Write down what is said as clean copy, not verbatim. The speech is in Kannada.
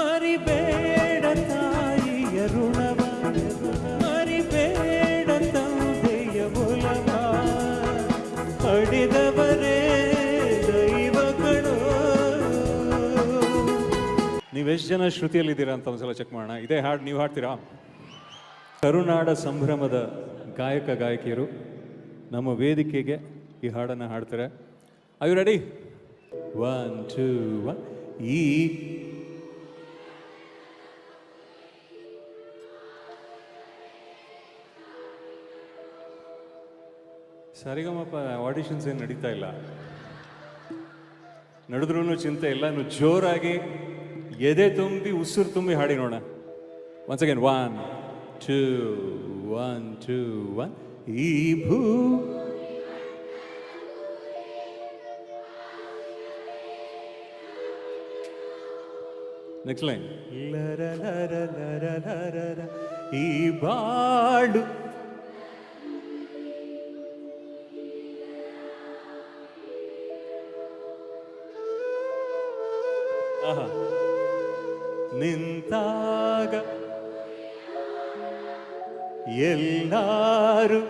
ಮರಿಬೇಡ ತಾಯಿಯ ಋಣವ, ಮರಿಬೇಡ ತಂದೆಯ ಒಲವ, ಪಡೆದವರೇ ದೈವಗಳು. ನೀವೆಷ್ಟು ಜನ ಶ್ರುತಿಯಲ್ಲಿದ್ದೀರಾ ಅಂತ ಒಂದ್ಸಲ ಚೆಕ್ ಮಾಡೋಣ. ಇದೇ ಹಾಡು ನೀವು ಹಾಡ್ತೀರಾ? ಕರುನಾಡ ಸಂಭ್ರಮದ ಗಾಯಕ ಗಾಯಕಿಯರು ನಮ್ಮ ವೇದಿಕೆಗೆ ಈ ಹಾಡನ್ನು ಹಾಡ್ತಾರೆ. Are you ready? 1 2 1. ಈ ಸರಿಗಮಪ ಆಡಿಷನ್ಸ್ ಏನು ನಡೀತಾ ಇಲ್ಲ, ನಡೆದ್ರೂ ಚಿಂತೆ ಇಲ್ಲ. ನೀವು ಜೋರಾಗಿ ಎದೆ ತುಂಬಿ ಉಸಿರು ತುಂಬಿ ಹಾಡಿ ನೋಡ. Once again 1 2 1 2 1. ಈ ಭೂ ನೆಕ್ಸ್ಟ್ ಲೈನ್. ಲರ ಲರ ಲರ ಲರ ಲ. ಈ ಬಾಳು ನಿಂತಾಗ ಎಲ್ಲಾರು